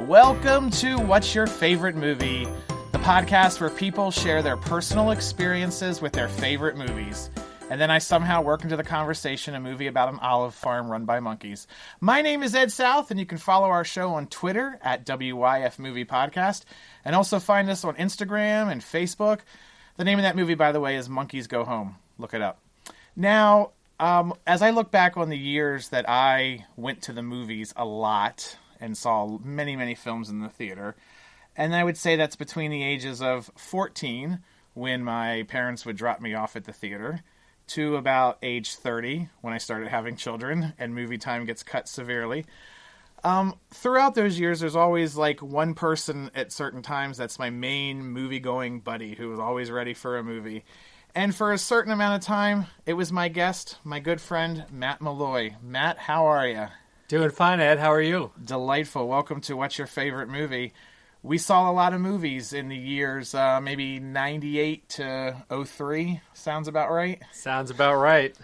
Welcome to What's Your Favorite Movie, the podcast where people share their personal experiences with their favorite movies. And then I somehow work into the conversation a movie about an olive farm run by monkeys. My name is Ed South, and you can follow our show on Twitter at WYF Movie Podcast, and also find us on Instagram and Facebook. The name of that movie, by the way, is Monkeys Go Home. Look it up. Now, as I look back on the years that I went to the movies a lot and saw many, many films in the theater, and I would say that's between the ages of 14, when my parents would drop me off at the theater, to about age 30, when I started having children and movie time gets cut severely. Throughout those years, there's always like one person at certain times that's my main movie-going buddy who was always ready for a movie. And for a certain amount of time, it was my guest, my good friend, Matt Maloy. Matt, how are you? Doing fine, Ed. How are you? Delightful. Welcome to What's Your Favorite Movie. We saw a lot of movies in the years, maybe 98 to 03. Sounds about right? Sounds about right.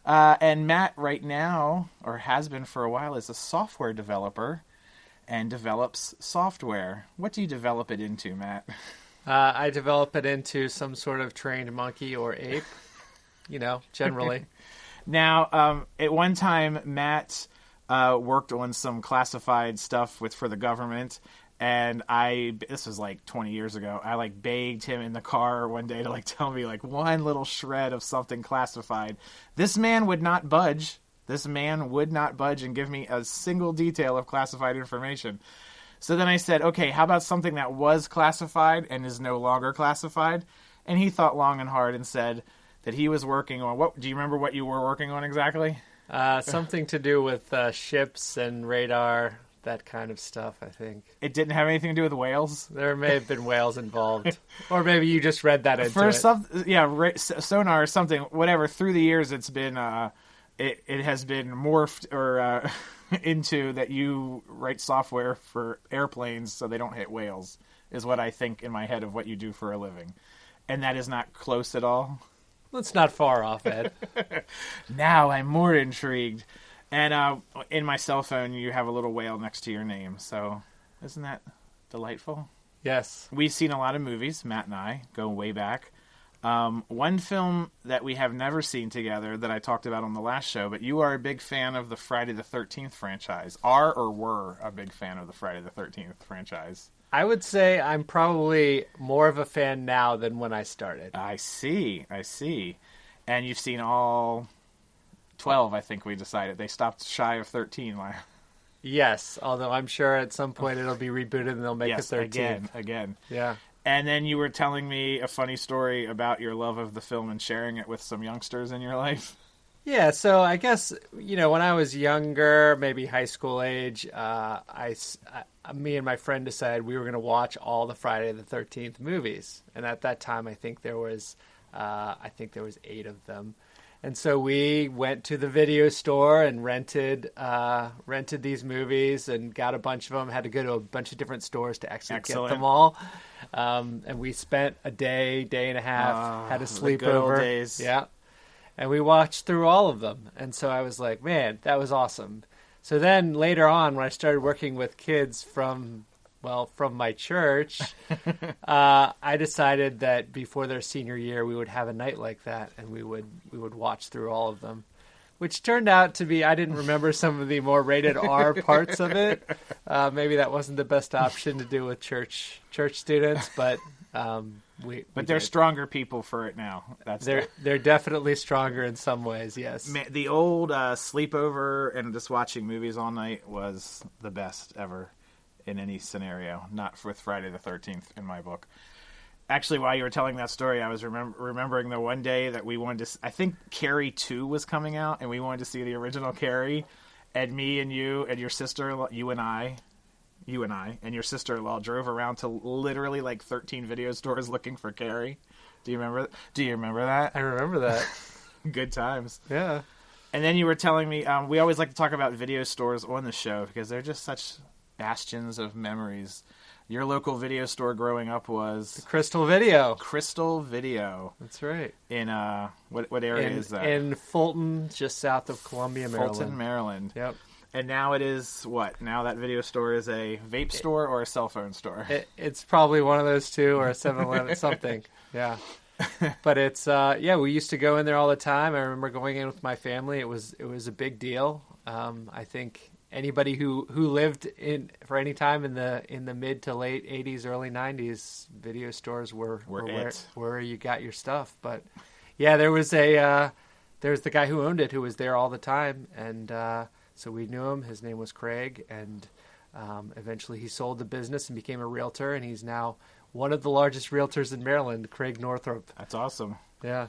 And Matt right now, or has been for a while, is a software developer and develops software. What do you develop it into, Matt? I develop it into some sort of trained monkey or ape, generally. Now, at one time, Matt worked on some classified stuff for the government, and this was like 20 years ago, I begged him in the car one day to tell me one little shred of something classified. This man would not budge. And give me a single detail of classified information. So then I said, okay, how about something that was classified and is no longer classified? And he thought long and hard and said that he was working on, do you remember what you were working on exactly? Something to do with ships and radar, that kind of stuff, I think. It didn't have anything to do with whales? There may have been whales involved. Or maybe you just read that into it. Sonar or something, whatever. Through the years, it's been, it has been morphed or into that you write software for airplanes so they don't hit whales, is what I think in my head of what you do for a living. And that is not close at all. That's not far off, Ed. Now I'm more intrigued. And in my cell phone, you have a little whale next to your name. So isn't that delightful? Yes. We've seen a lot of movies, Matt and I, go way back. One film that we have never seen together that I talked about on the last show, but you are a big fan of the Friday the 13th franchise. Are or were a big fan of the Friday the 13th franchise? I would say I'm probably more of a fan now than when I started. I see. And you've seen all 12, I think we decided. They stopped shy of 13. Yes, although I'm sure at some point it'll be rebooted and they'll make it 13. Again. Yeah. And then you were telling me a funny story about your love of the film and sharing it with some youngsters in your life. Yeah, so I guess, when I was younger, maybe high school age, me and my friend decided we were going to watch all the Friday the 13th movies. And at that time, I think there was 8 of them. And so we went to the video store and rented these movies and got a bunch of them. Had to go to a bunch of different stores to actually get them all. And we spent a day and a half, had a sleepover. The good old days. Yeah. And we watched through all of them. And so I was like, man, that was awesome. So then later on, when I started working with kids from my church, I decided that before their senior year, we would have a night like that, and we would watch through all of them, which turned out to be, I didn't remember some of the more rated R parts of it. Maybe that wasn't the best option to do with church students, but they're stronger people for it now. They're definitely stronger in some ways. Yes. Man, the old sleepover and just watching movies all night was the best ever in any scenario. Not with Friday the 13th in my book. Actually, while you were telling that story, I was remembering the one day that we wanted to. I think Carrie 2 was coming out, and we wanted to see the original Carrie. And me and you and your sister, you and I, and your sister-in-law drove around to literally 13 video stores looking for Carrie. Do you remember that? I remember that. Good times. Yeah. And then you were telling me, we always like to talk about video stores on the show because they're just such bastions of memories. Your local video store growing up was the Crystal Video. Crystal Video. That's right. In what area is that? In Fulton, just south of Columbia, Maryland. Fulton, Maryland. Yep. And now it is what? Now that video store is a vape store or a cell phone store? It's probably one of those two, or a 7-Eleven, something. Yeah. But it's, we used to go in there all the time. I remember going in with my family. It was a big deal. I think anybody who lived in for any time in the mid to late 80s, early 90s, video stores were where you got your stuff. But yeah, there was the guy who owned it who was there all the time, and so we knew him. His name was Craig, and eventually he sold the business and became a realtor, and he's now one of the largest realtors in Maryland, Craig Northrup. That's awesome. Yeah.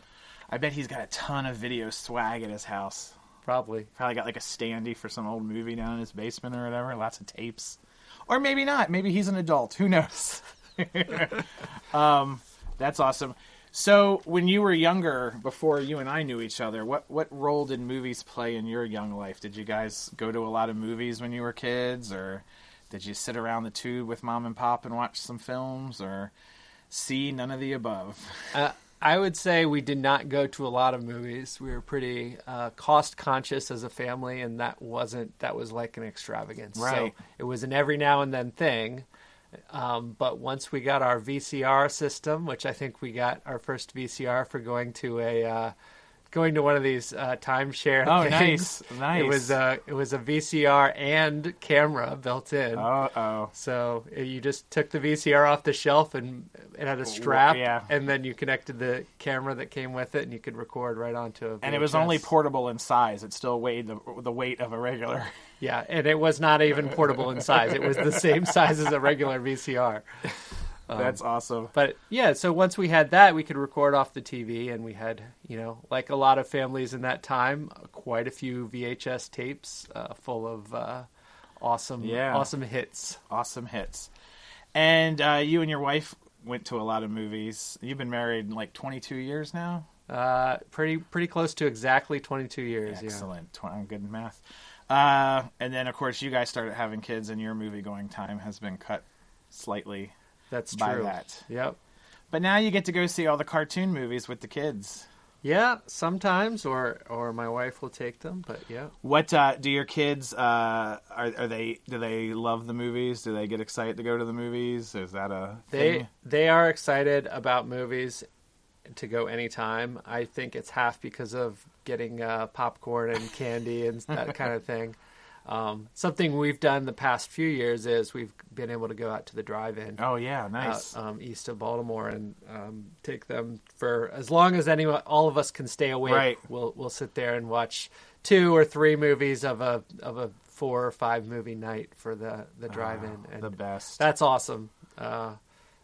I bet he's got a ton of video swag at his house. Probably got like a standee for some old movie down in his basement or whatever. Lots of tapes. Or maybe not. Maybe he's an adult. Who knows? That's awesome. So when you were younger, before you and I knew each other, what role did movies play in your young life? Did you guys go to a lot of movies when you were kids, or did you sit around the tube with mom and pop and watch some films, or see none of the above? I would say we did not go to a lot of movies. We were pretty cost conscious as a family, and that was like an extravagance. Right. So it was an every now and then thing. But once we got our VCR system, which I think we got our first VCR for going to one of these timeshare things. Nice. It was a VCR and camera built in. Oh. So you just took the VCR off the shelf and it had a strap, and then you connected the camera that came with it, and you could record right onto a VHS. And it was only portable in size. It still weighed the weight of a regular. Yeah, and it was not even portable in size. It was the same size as a regular VCR. That's awesome. But yeah, so once we had that, we could record off the TV, and we had, like a lot of families in that time, quite a few VHS tapes full of awesome hits. Awesome hits. And you and your wife went to a lot of movies. You've been married like 22 years now? Pretty close to exactly 22 years. Excellent. Yeah. I'm good in math. And then, of course, you guys started having kids, and your movie-going time has been cut slightly. That's by true. That. Yep. But now you get to go see all the cartoon movies with the kids. Yeah, sometimes, or my wife will take them. But yeah. What do your kids? Do they love the movies? Do they get excited to go to the movies? Is that a thing? They are excited about movies to go anytime. I think it's half because of getting popcorn and candy and that kind of thing. Something we've done the past few years is we've been able to go out to the drive-in. Oh yeah, nice. East of Baltimore, and take them for as long as all of us can stay awake. Right. We'll sit there and watch 2 or 3 movies of a 4 or 5 movie night for the drive-in. And the best. That's awesome.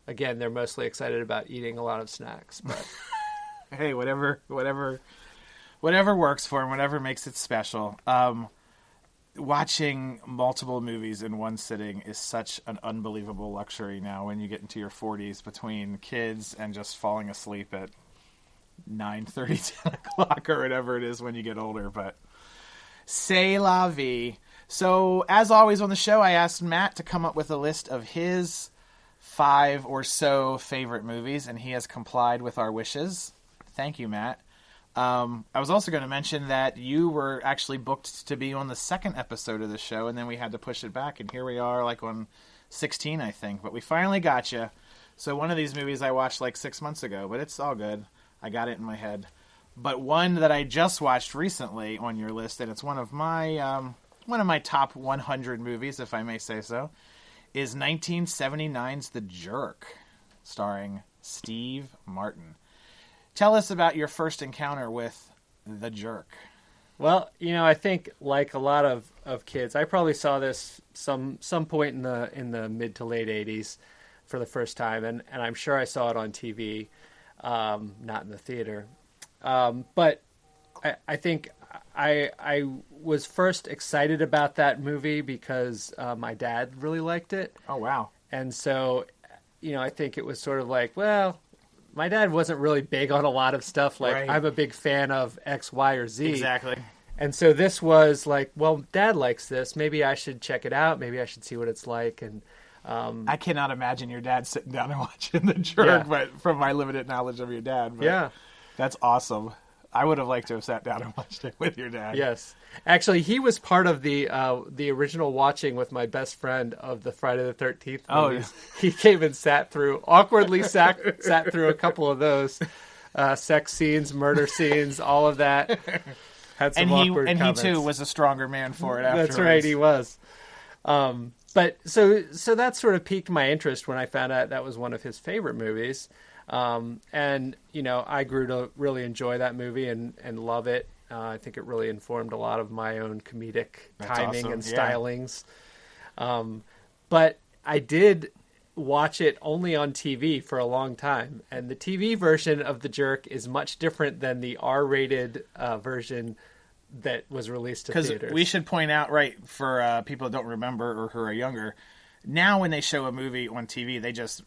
Again, they're mostly excited about eating a lot of snacks, but hey, whatever works for them, whatever makes it special. Watching multiple movies in one sitting is such an unbelievable luxury now when you get into your 40s, between kids and just falling asleep at 9:30, 10 o'clock or whatever it is when you get older. But c'est la vie. So as always on the show, I asked Matt to come up with a list of his 5 or so favorite movies, and he has complied with our wishes. Thank you, Matt. I was also going to mention that you were actually booked to be on the second episode of the show, and then we had to push it back, and here we are, like on 16, I think. But we finally got you. So one of these movies I watched like 6 months ago, but it's all good. I got it in my head. But one that I just watched recently on your list, and it's one of my top 100 movies, if I may say so, is 1979's The Jerk, starring Steve Martin. Tell us about your first encounter with The Jerk. Well, I think like a lot of kids, I probably saw this some point in the mid to late 80s for the first time, and I'm sure I saw it on TV, not in the theater. But I think I was first excited about that movie because my dad really liked it. Oh, wow. And so, I think it was sort of like, well, my dad wasn't really big on a lot of stuff. Like, right. I'm a big fan of X, Y, or Z. Exactly. And so this was like, well, Dad likes this. Maybe I should check it out. Maybe I should see what it's like. And I cannot imagine your dad sitting down and watching The Jerk, but from my limited knowledge of your dad. But yeah. That's awesome. I would have liked to have sat down and watched it with your dad. Yes. Actually, he was part of the original watching with my best friend of the Friday the 13th movies. He came and awkwardly sat through a couple of those sex scenes, murder scenes, all of that. Had some awkward comments. He too was a stronger man for it afterwards. That's right, he was. But so that sort of piqued my interest when I found out that was one of his favorite movies. And, I grew to really enjoy that movie and love it. I think it really informed a lot of my own comedic timing and stylings. But I did watch it only on TV for a long time. And the TV version of The Jerk is much different than the R-rated version that was released to theaters. Because we should point out, right, for people that don't remember or who are younger, now when they show a movie on TV, they just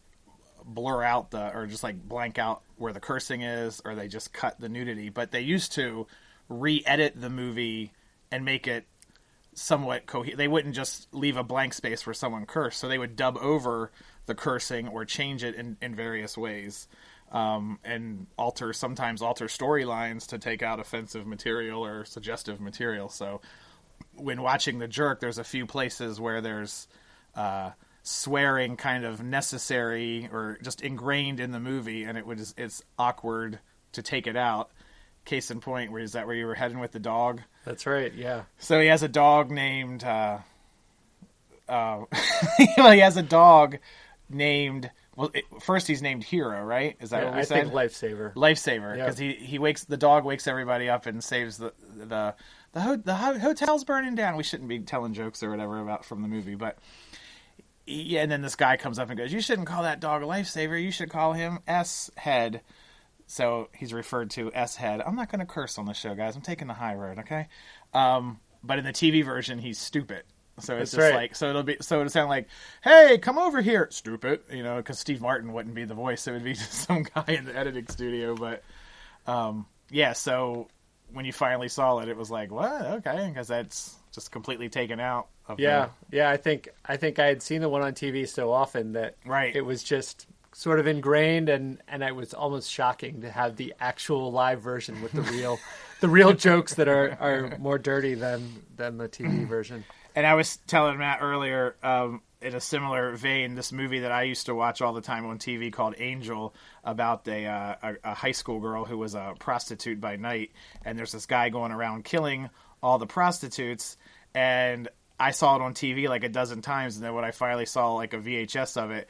blur out or just like blank out where the cursing is, or they just cut the nudity. But they used to re-edit the movie and make it somewhat coherent. They wouldn't just leave a blank space where someone cursed, so they would dub over the cursing or change it in various ways, and sometimes alter storylines to take out offensive material or suggestive material. So when watching The Jerk, there's a few places where there's swearing kind of necessary or just ingrained in the movie, and it's awkward to take it out. Case in point, is that where you were heading with the dog? That's right, yeah. So he has a dog named he has a dog named, first he's named Hero, right? Is that what we said? I think Lifesaver. Lifesaver, because the dog wakes everybody up and saves the hotel's burning down. We shouldn't be telling jokes or whatever about from the movie, but yeah. And then this guy comes up and goes, "You shouldn't call that dog a lifesaver. You should call him S-Head." So he's referred to S-Head. I'm not going to curse on the show, guys. I'm taking the high road, okay? But in the TV version, he's stupid. So it's just like, it'll sound like, "Hey, come over here, stupid," because Steve Martin wouldn't be the voice. It would be just some guy in the editing studio. But so when you finally saw it, it was like, what? Okay, because that's just completely taken out. Yeah. I think I had seen the one on TV so often that it was just sort of ingrained, and it was almost shocking to have the actual live version with the real jokes that are more dirty than the TV version. And I was telling Matt earlier, in a similar vein, this movie that I used to watch all the time on TV called Angel, about a high school girl who was a prostitute by night, and there's this guy going around killing all the prostitutes, and I saw it on TV like a dozen times, and then when I finally saw like a VHS of it,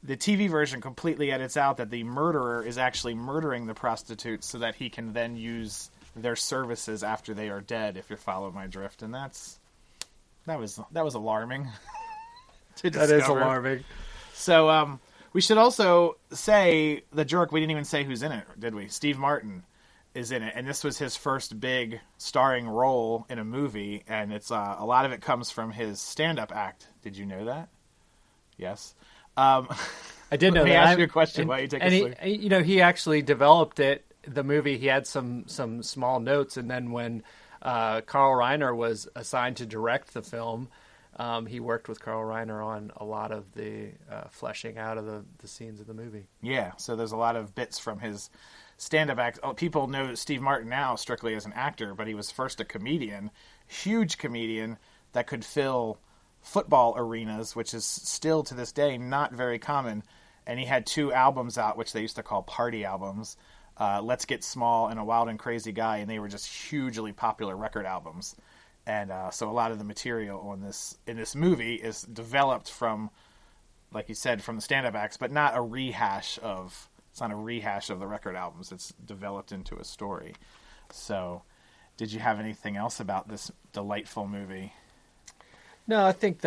the TV version completely edits out that the murderer is actually murdering the prostitutes so that he can then use their services after they are dead, if you follow my drift. And that was alarming to discover. That is alarming. So we should also say The Jerk, we didn't even say who's in it, did we? Steve Martin is in it, and this was his first big starring role in a movie, and it's a lot of it comes from his stand-up act. Did you know that? Yes. I did know that. Let me ask you a question while you take a sleep. He actually developed the movie. He had some small notes, and then when Carl Reiner was assigned to direct the film, he worked with Carl Reiner on a lot of the fleshing out of the scenes of the movie. Yeah, so there's a lot of bits from his stand-up act. People know Steve Martin now strictly as an actor, but he was first a comedian, huge comedian that could fill football arenas, which is still to this day not very common. And he had 2 albums out, which they used to call party albums, Let's Get Small and A Wild and Crazy Guy, and they were just hugely popular record albums. And so a lot of the material in this movie is developed from, like you said, from the stand-up acts, but not a rehash of the record albums. It's developed into a story. So did you have anything else about this delightful movie? No, I think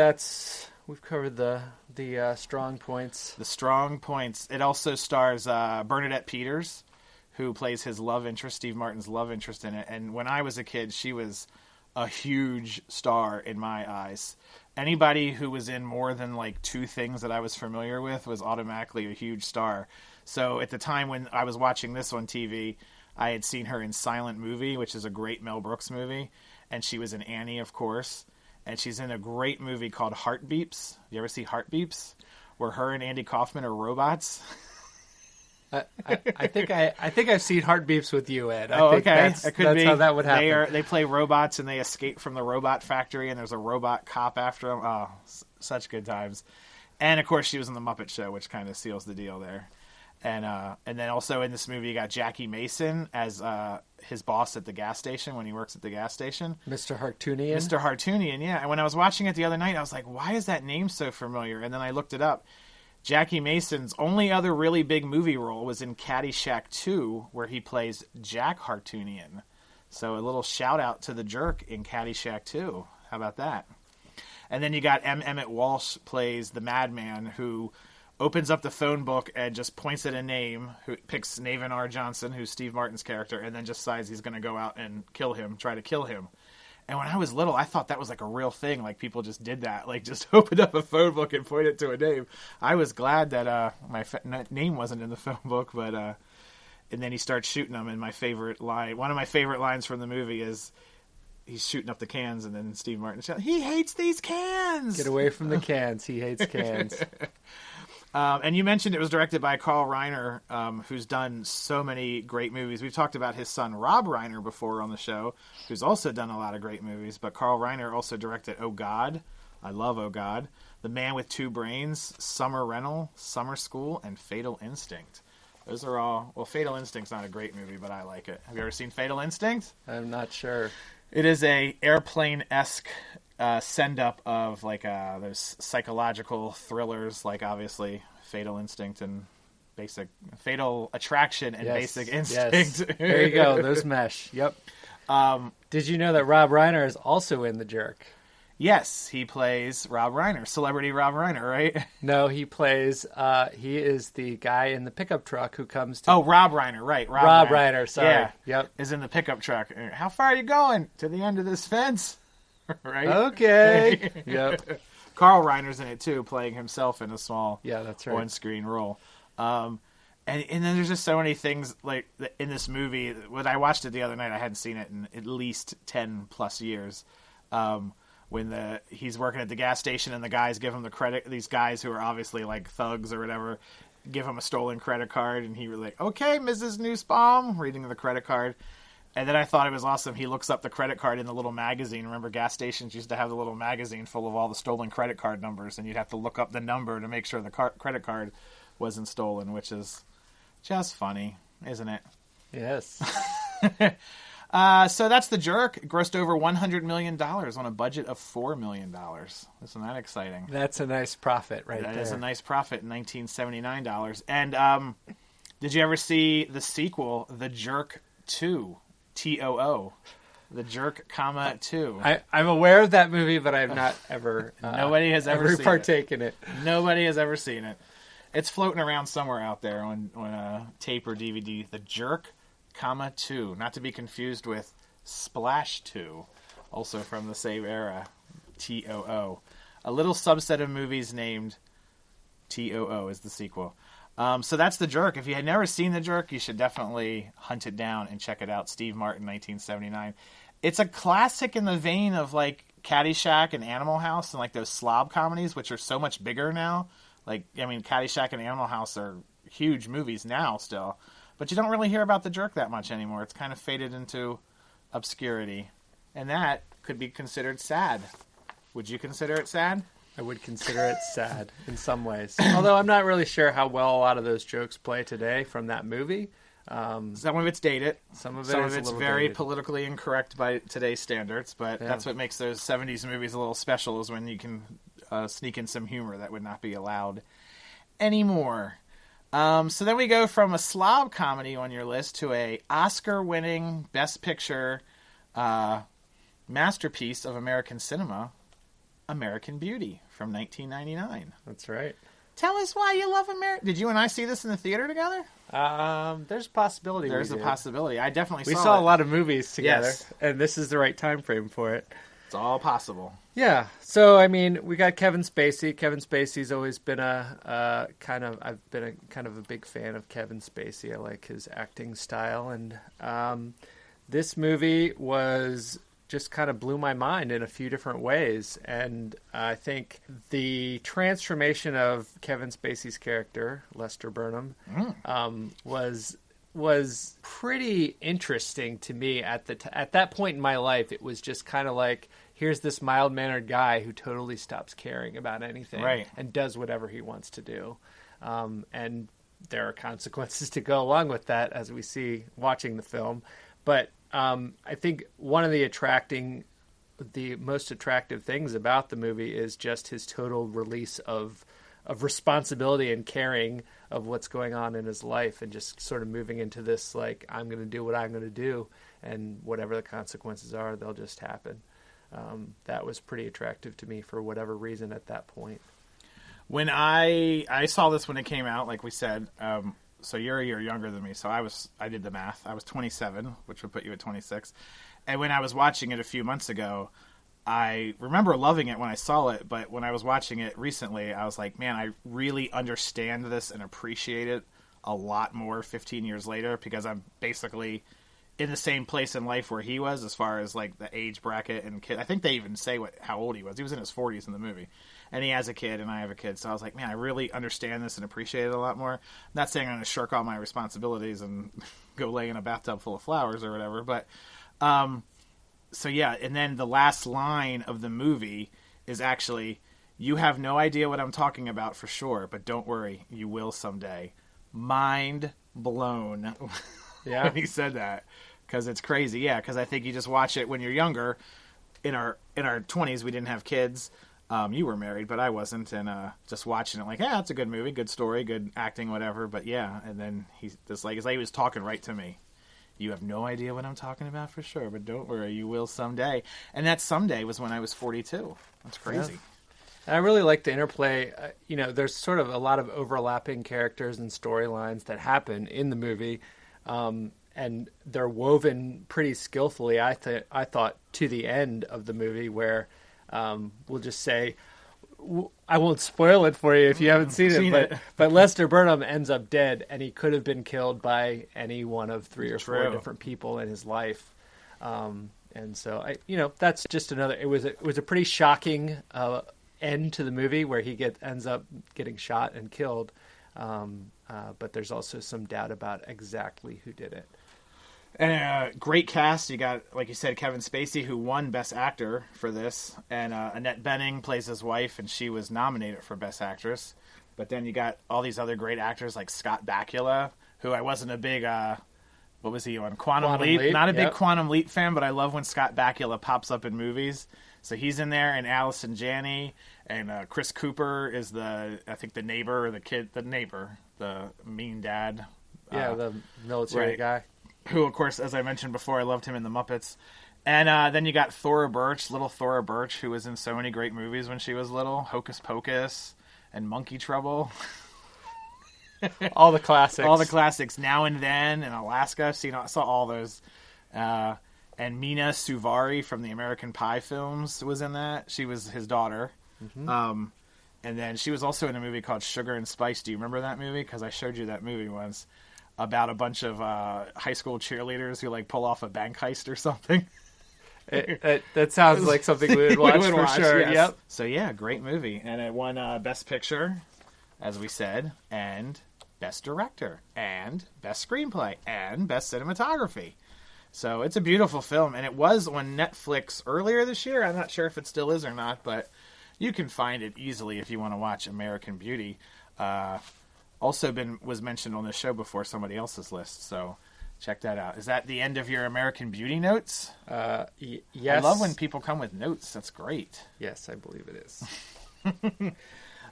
we've covered the strong points. The strong points. It also stars Bernadette Peters, who plays his love interest, Steve Martin's love interest in it. And when I was a kid, she was a huge star in my eyes. Anybody who was in more than like 2 things that I was familiar with was automatically a huge star. So at the time when I was watching this on TV, I had seen her in Silent Movie, which is a great Mel Brooks movie. And she was in Annie, of course. And she's in a great movie called Heart Beeps. You ever see Heart Beeps? Where her and Andy Kaufman are robots. I think I've seen Heartbeeps with you, Ed. I Oh, think okay. That's, It could that's be. how that would happen. They play robots and they escape from the robot factory, and there's a robot cop after them. Oh, such good times. And of course, she was in the Muppet Show, which kind of seals the deal there. And then also in this movie, you got Jackie Mason as his boss at the gas station when he works at the gas station. Mr. Hartunian. Mr. Hartunian, yeah. And when I was watching it the other night, I was like, why is that name so familiar? And then I looked it up. Jackie Mason's only other really big movie role was in Caddyshack 2, where he plays Jack Hartunian. So a little shout out to the jerk in Caddyshack 2. How about that? And then you got Emmett Walsh plays the madman who opens up the phone book and just points at a name, who picks Navin R. Johnson, who's Steve Martin's character, and then just decides he's going to go out and try to kill him. And when I was little, I thought that was like a real thing. Like people just did that, like just opened up a phone book and pointed to a name. I was glad that my name wasn't in the phone book, but and then he starts shooting them. And my favorite line, one of my favorite lines from the movie is he's shooting up the cans, and then Steve Martin shouts, "He hates these cans! Get away from the cans. He hates cans." And you mentioned it was directed by Carl Reiner, who's done so many great movies. We've talked about his son, Rob Reiner, before on the show, who's also done a lot of great movies. But Carl Reiner also directed Oh God. I love Oh God. The Man with Two Brains, Summer Rental, Summer School, and Fatal Instinct. Those are all... Well, Fatal Instinct's not a great movie, but I like it. Have you ever seen Fatal Instinct? I'm not sure. It is a airplane-esque send-up of like those psychological thrillers, like obviously Fatal Instinct and Fatal Attraction and Basic Instinct. Yes. There you go. Those mesh. Yep. Did you know that Rob Reiner is also in The Jerk? Yes, he plays Rob Reiner, celebrity Rob Reiner, right? No, he plays. He is the guy in the pickup truck who comes to. Oh, Rob Reiner, right? Rob Reiner. Sorry. Yeah. Yep. Is in the pickup truck. How far are you going? To the end of this fence. Right? Okay. Yep. Carl Reiner's in it too, playing himself in a small that's right. on-screen role. And then there's just so many things like in this movie. When I watched it the other night, I hadn't seen it in at least 10 plus years. When he's working at the gas station and the guys give him the credit, these guys who are obviously like thugs or whatever, give him a stolen credit card, and he was like, "Okay, Mrs. Nussbaum," reading the credit card. And then I thought it was awesome. He looks up the credit card in the little magazine. Remember, gas stations used to have the little magazine full of all the stolen credit card numbers, and you'd have to look up the number to make sure the credit card wasn't stolen, which is just funny, isn't it? Yes. So that's The Jerk. It grossed over $100 million on a budget of $4 million. Isn't that exciting? That's a nice profit right there. That is a nice profit in $1979. And did you ever see the sequel, The Jerk 2? TOO. The Jerk, 2. I'm aware of that movie, but I've not ever. Nobody has ever partaken in it. Nobody has ever seen it. It's floating around somewhere out there on tape or DVD. The Jerk, 2. Not to be confused with Splash 2, also from the same era. TOO. A little subset of movies named TOO is the sequel. So that's The Jerk. If you had never seen The Jerk, you should definitely hunt it down and check it out. Steve Martin, 1979. It's a classic in the vein of like Caddyshack and Animal House and like those slob comedies, which are so much bigger now. Like, I mean, Caddyshack and Animal House are huge movies now still, but you don't really hear about The Jerk that much anymore. It's kind of faded into obscurity, and that could be considered sad. Would you consider it sad? I would consider it sad in some ways. Although I'm not really sure how well a lot of those jokes play today from that movie. Some of it's dated. Some of it's very dated. Politically incorrect by today's standards, but that's what makes those 70s movies a little special, is when you can sneak in some humor that would not be allowed anymore. So then we go from a slob comedy on your list to a Oscar-winning Best Picture masterpiece of American cinema, American Beauty from 1999. That's right. Tell us why you love America. Did you and I see this in the theater together? There's a possibility. There's a possibility. I definitely saw it. We saw a lot of movies together, yes. And this is the right time frame for it. It's all possible. Yeah. So, I mean, we got Kevin Spacey. Kevin Spacey's always been I've been a kind of a big fan of Kevin Spacey. I like his acting style. And this movie was just kind of blew my mind in a few different ways. And I think the transformation of Kevin Spacey's character, Lester Burnham, was pretty interesting to me at that point in my life. It was just kind of like, here's this mild-mannered guy who totally stops caring about anything and does whatever he wants to do. And there are consequences to go along with that, as we see watching the film. But I think one of the most attractive things about the movie is just his total release of responsibility and caring of what's going on in his life, and just sort of moving into this, like, I'm going to do what I'm going to do, and whatever the consequences are, they'll just happen. That was pretty attractive to me for whatever reason at that point. When I saw this when it came out, like we said, so you're a year younger than me, so I did the math. I was 27, which would put you at 26. And when I was watching it a few months ago, I remember loving it when I saw it, but when I was watching it recently, I was like, man, I really understand this and appreciate it a lot more 15 years later, because I'm basically in the same place in life where he was, as far as like the age bracket and kid. I think they even say how old he was. He was in his 40s in the movie, and he has a kid and I have a kid. So I was like, man, I really understand this and appreciate it a lot more. I'm not saying I'm going to shirk all my responsibilities and go lay in a bathtub full of flowers or whatever, but so yeah. And then the last line of the movie is actually, "You have no idea what I'm talking about for sure, but don't worry, you will someday." Mind blown. Yeah. When he said that, because it's crazy. Yeah, because I think you just watch it when you're younger. In our 20s, we didn't have kids. You were married, but I wasn't, and just watching it, like, yeah, it's a good movie, good story, good acting, whatever. But yeah, and then he's just like, it's like he was talking right to me. You have no idea what I'm talking about for sure, but don't worry, you will someday. And that someday was when I was 42. That's crazy. Yeah. And I really like the interplay. There's sort of a lot of overlapping characters and storylines that happen in the movie. And they're woven pretty skillfully, I thought, to the end of the movie, where we'll just say, I won't spoil it for you if you haven't seen it, but Lester Burnham ends up dead, and he could have been killed by any one of 3 or 4 different people in his life. And so that's just another. It was a pretty shocking end to the movie, where he ends up getting shot and killed. But there's also some doubt about exactly who did it. And great cast. You got, like you said, Kevin Spacey, who won Best Actor for this, and Annette Bening plays his wife, and she was nominated for Best Actress. But then you got all these other great actors like Scott Bakula, who I wasn't a big what was he on? Quantum Leap? Not a big Quantum Leap fan, but I love when Scott Bakula pops up in movies. So he's in there, and Allison Janney, and Chris Cooper is the neighbor, or the mean dad. The military guy. Who, of course, as I mentioned before, I loved him in The Muppets. And then you got Thora Birch, little Thora Birch, who was in so many great movies when she was little. Hocus Pocus and Monkey Trouble. All the classics. All the classics. Now and Then in Alaska. I saw all those. And Mina Suvari from the American Pie films was in that. She was his daughter. Mm-hmm. And then she was also in a movie called Sugar and Spice. Do you remember that movie? Because I showed you that movie once. About a bunch of high school cheerleaders who pull off a bank heist or something. That sounds like something we would watch for sure. Yes. Yep. So yeah, great movie, and it won Best Picture, as we said, and Best Director, and Best Screenplay, and Best Cinematography. So it's a beautiful film, and it was on Netflix earlier this year. I'm not sure if it still is or not, but you can find it easily if you want to watch American Beauty. Also was mentioned on the show before, somebody else's list, so check that out. Is that the end of your American Beauty notes? Yes. I love when people come with notes. That's great. Yes, I believe it is.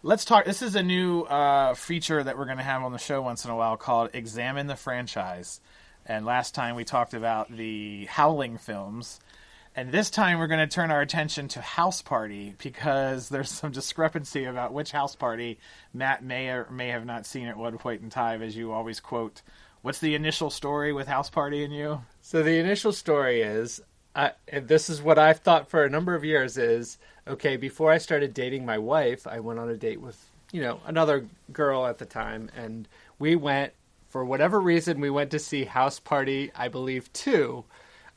Let's talk. This is a new feature that we're going to have on the show once in a while called Examine the Franchise. And last time we talked about the Howling films. And this time we're going to turn our attention to House Party, because there's some discrepancy about which House Party Matt may or may have not seen at one point in time, as you always quote. What's the initial story with House Party and you? So the initial story is, and this is what I've thought for a number of years, is, okay, before I started dating my wife, I went on a date with, another girl at the time, and we went, for whatever reason, we went to see House Party, I believe, 2,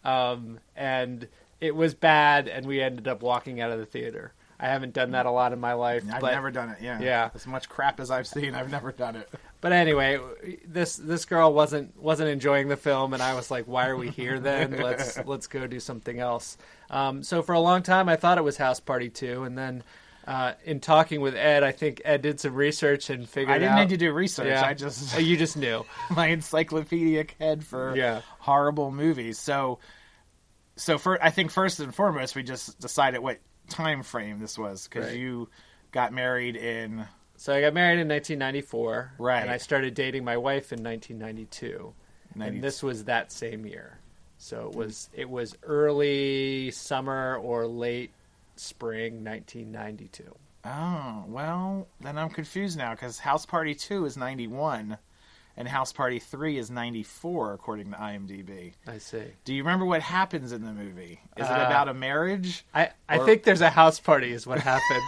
and it was bad, and we ended up walking out of the theater. I haven't done that a lot in my life. I've never done it. Yeah. Yeah. As much crap as I've seen, I've never done it. But anyway, this girl wasn't enjoying the film, and I was like, "Why are we here then? Let's go do something else." So for a long time, I thought it was House Party 2, and then in talking with Ed, I think Ed did some research and figured out. I didn't need to do research. Yeah. You just knew. My encyclopedic head for horrible movies. So I think first and foremost, we just decided what time frame this was, because you got married in... So I got married in 1994, right? And I started dating my wife in 1992, and this was that same year. So it was early summer or late spring 1992. Oh, well, then I'm confused now, because House Party 2 is 91, and House Party 3 is 94, according to IMDb. I see. Do you remember what happens in the movie? Is it about a marriage? I think there's a house party is what happened.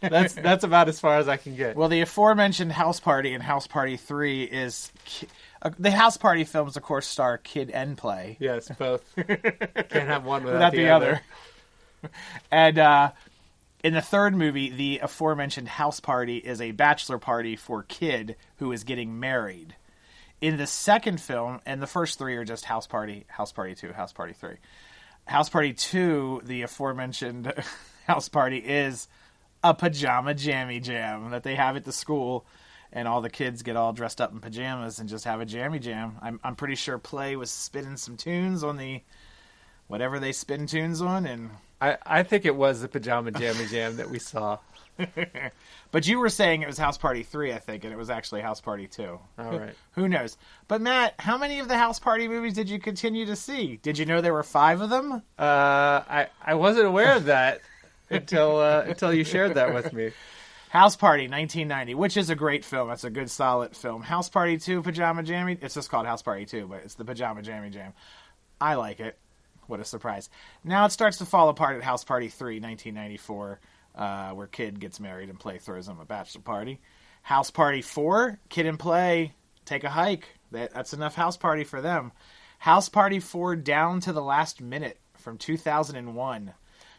That's about as far as I can get. Well, the aforementioned House Party and House Party 3 is... the House Party films, of course, star kid and play. Yes, both. Can't have one without the other. And in the third movie, the aforementioned House Party is a bachelor party for kid who is getting married. In the second film, and the first three are just House Party 2, House Party 3. House Party 2, the aforementioned House Party, is a pajama jammy jam that they have at the school, and all the kids get all dressed up in pajamas and just have a jammy jam. I'm pretty sure Play was spinning some tunes on the whatever they spin tunes on, and I think it was the pajama jammy jam that we saw. But you were saying it was House Party 3, I think, and it was actually House Party 2. All right. Who knows? But Matt, how many of the House Party movies did you continue to see? Did you know there were 5 of them? I wasn't aware of that until you shared that with me. House Party, 1990, which is a great film. It's a good, solid film. House Party 2, Pajama Jammy. It's just called House Party 2, but it's the Pajama Jammy Jam. I like it. What a surprise. Now it starts to fall apart at House Party 3, 1994, where Kid gets married and Play throws him a bachelor party. House Party 4, Kid and Play take a hike. That's enough House Party for them. House Party 4, Down to the Last Minute from 2001.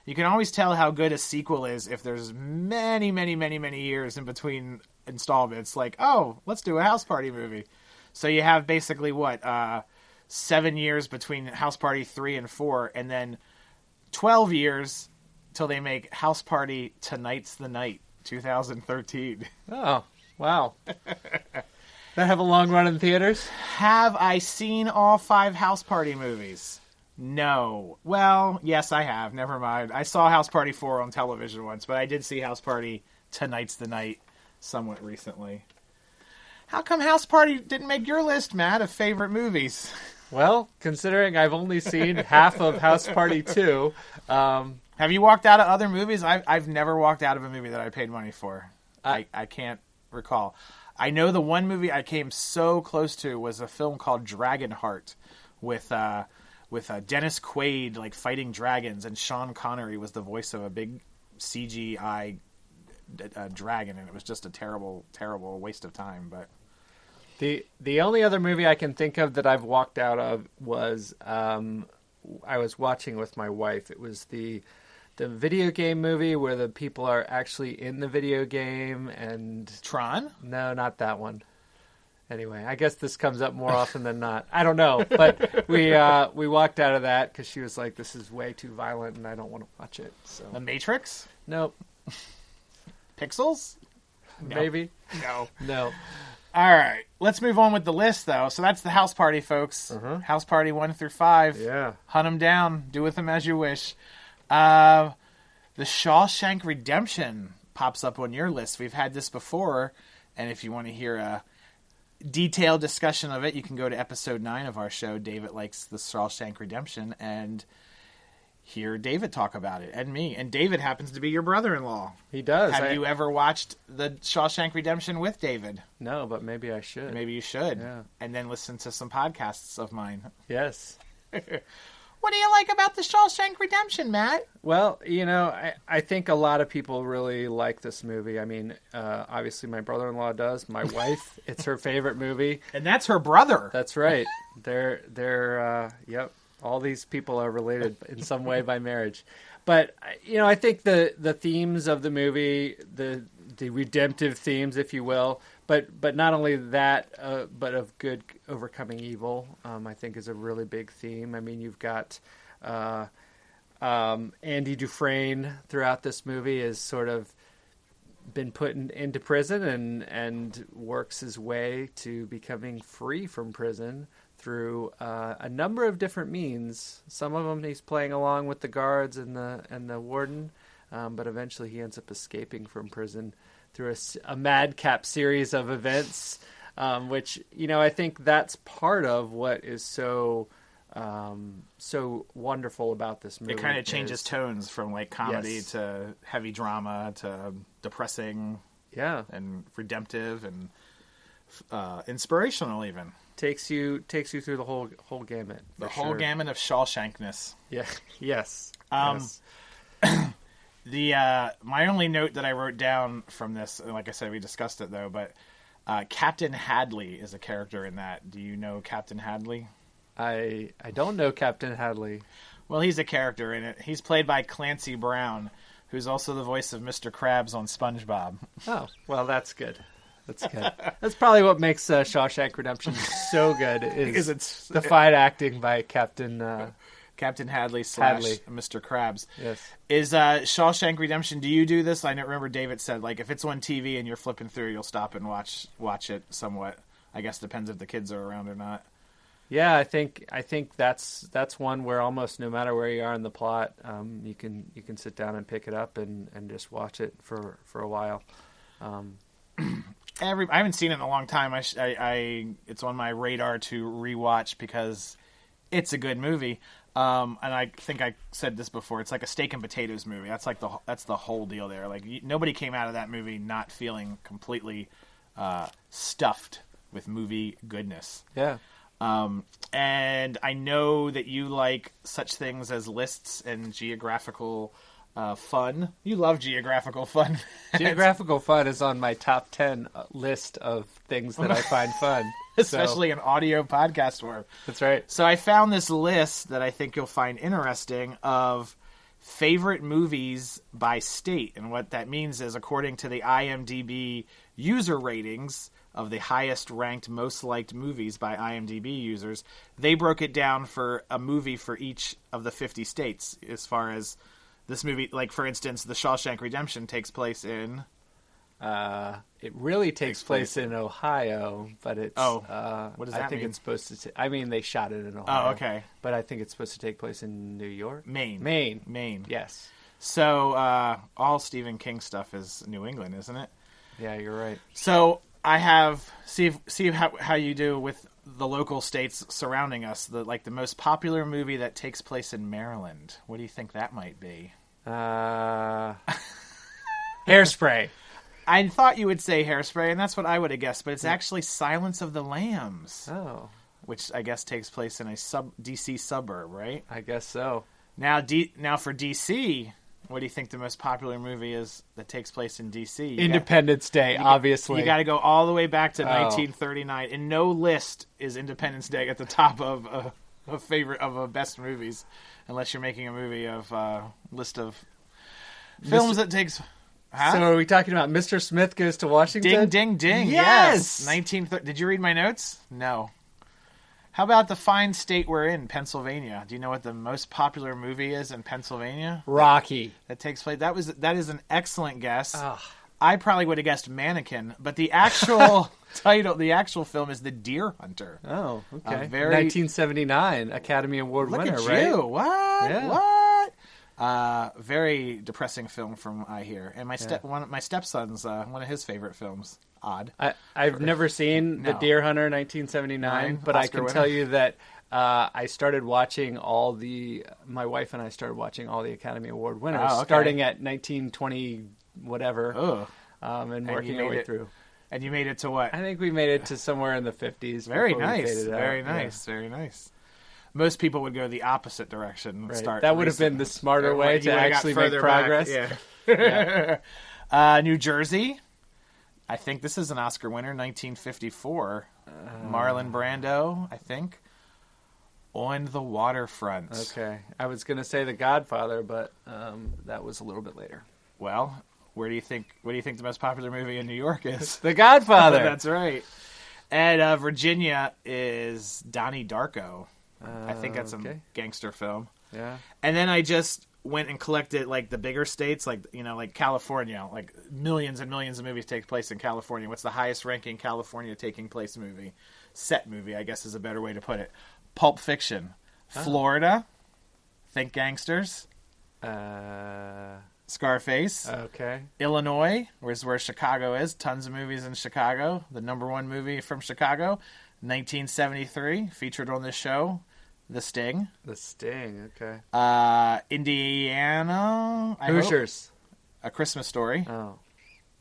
You can always tell how good a sequel is if there's many, many, many, many years in between installments. Like, oh, let's do a House Party movie. So you have basically, 7 years between House Party 3 and 4, and then 12 years till they make House Party Tonight's the Night, 2013. Oh, wow. That have a long run in theaters? Have I seen all 5 House Party movies? No. Well, yes, I have. Never mind. I saw House Party 4 on television once, but I did see House Party Tonight's the Night somewhat recently. How come House Party didn't make your list, Matt, of favorite movies? Well, considering I've only seen half of House Party 2... Have you walked out of other movies? I've never walked out of a movie that I paid money for. I can't recall. I know the one movie I came so close to was a film called Dragonheart with Dennis Quaid like fighting dragons, and Sean Connery was the voice of a big CGI dragon, and it was just a terrible, terrible waste of time. But the only other movie I can think of that I've walked out of was I was watching with my wife. It was the video game movie where the people are actually in the video game, and Tron? No, not that one. Anyway, I guess this comes up more often than not. I don't know, but we walked out of that because she was like, "This is way too violent, and I don't want to watch it." So The Matrix? Nope. Pixels? No. Maybe. No. All right, let's move on with the list, though. So that's the House Party, folks. Uh-huh. House Party 1 through 5. Yeah. Hunt them down. Do with them as you wish. The Shawshank Redemption pops up on your list. We've had this before, and if you want to hear a detailed discussion of it, you can go to episode 9 of our show, David Likes the Shawshank Redemption, and hear David talk about it, and me. And David happens to be your brother-in-law. He does. Have you ever watched the Shawshank Redemption with David? No, but maybe I should. Maybe you should. Yeah. And then listen to some podcasts of mine. Yes. What do you like about the Shawshank Redemption, Matt? Well, I think a lot of people really like this movie. I mean, obviously my brother-in-law does. My wife, it's her favorite movie. And that's her brother. That's right. Yep. All these people are related in some way by marriage. But, I think the themes of the movie, the redemptive themes, if you will, but not only that, but of good overcoming evil, I think is a really big theme. I mean, you've got Andy Dufresne throughout this movie is sort of been put into prison and works his way to becoming free from prison through a number of different means. Some of them he's playing along with the guards and the warden, but eventually he ends up escaping from prison through a madcap series of events, which I think that's part of what is so wonderful about this movie. It kind of changes tones from like comedy to heavy drama to depressing, and redemptive and inspirational even. Takes you through the whole gamut. The whole gamut of Shawshankness. Yeah. Yes. My only note that I wrote down from this, and like I said, we discussed it though, but Captain Hadley is a character in that. Do you know Captain Hadley? I don't know Captain Hadley. Well, he's a character in it. He's played by Clancy Brown, who's also the voice of Mr. Krabs on SpongeBob. Oh, well, that's good. That's good. That's probably what makes Shawshank Redemption so good is it's the fight acting by Captain Hadley / Hadley. Mr. Krabs. Yes. Is Shawshank Redemption, do you do this? I remember David said, like, if it's on TV and you're flipping through, you'll stop and watch it somewhat. I guess depends if the kids are around or not. Yeah, I think that's one where almost no matter where you are in the plot, you can sit down and pick it up and just watch it for a while. I haven't seen it in a long time. It's on my radar to rewatch because it's a good movie. And I think I said this before. It's like a steak and potatoes movie. That's the whole deal there. Like nobody came out of that movie not feeling completely stuffed with movie goodness. Yeah. And I know that you like such things as lists and geographical fun. You love geographical fun. Geographical fun is on my top 10 list of things that I find fun. Especially in audio podcast form. That's right. So I found this list that I think you'll find interesting of favorite movies by state. And what that means is, according to the IMDb user ratings of the highest ranked, most liked movies by IMDb users, they broke it down for a movie for each of the 50 states as far as this movie. Like, for instance, The Shawshank Redemption takes place in... it really takes place in Ohio, but it's... what does that I think mean? It's supposed to... I mean, they shot it in Ohio. Oh, okay. But I think it's supposed to take place in New York? Maine. Maine. Yes. So, all Stephen King stuff is New England, isn't it? Yeah, you're right. So, I have... See how you do with the local states surrounding us. The most popular movie that takes place in Maryland. What do you think that might be? Hairspray. I thought you would say Hairspray, and that's what I would have guessed, but it's actually Silence of the Lambs. Oh. Which I guess takes place in a DC suburb, right? I guess so. Now for DC, what do you think the most popular movie is that takes place in DC? Independence Day, obviously. You got to go all the way back to 1939, and no list is Independence Day at the top of a best movies, unless you're making a movie of list of films that takes... Huh? So are we talking about Mr. Smith Goes to Washington? Ding, ding, ding. Yes! Did you read my notes? No. How about the fine state we're in, Pennsylvania? Do you know what the most popular movie is in Pennsylvania? Rocky. That takes place. That is an excellent guess. Ugh. I probably would have guessed Mannequin, but the actual the actual film is The Deer Hunter. Oh, okay. 1979 Academy Award winner, Look at right? you. What? Yeah. What? Very depressing film from I hear, and my stepson's one of his favorite films. Odd. I've never seen The Deer Hunter 1979, but I can tell you that I started watching my wife and I started watching all the Academy Award winners, starting at 1920 whatever, and working our way through. And you made it to what? I think we made it to somewhere in the 50s. Very nice. Very nice. Very nice. Most people would go the opposite direction. Right. Start. That would have been the smarter way to actually make progress. Yeah. Yeah. New Jersey. I think this is an Oscar winner, 1954. Marlon Brando, I think. On the Waterfront. Okay. I was going to say The Godfather, but that was a little bit later. Well, what do you think the most popular movie in New York is? The Godfather. That's right. And Virginia is Donnie Darko. I think that's a gangster film. Yeah. And then I just went and collected like the bigger states, like like California, like millions and millions of movies take place in California. What's the highest ranking California taking place movie? Set movie, I guess is a better way to put it. Pulp Fiction. Florida. Think gangsters. Scarface. Okay. Illinois, where Chicago is. Tons of movies in Chicago. The number one movie from Chicago, 1973, featured on this show, The Sting. The Sting, okay. Indiana. Hoosiers. A Christmas Story. Oh.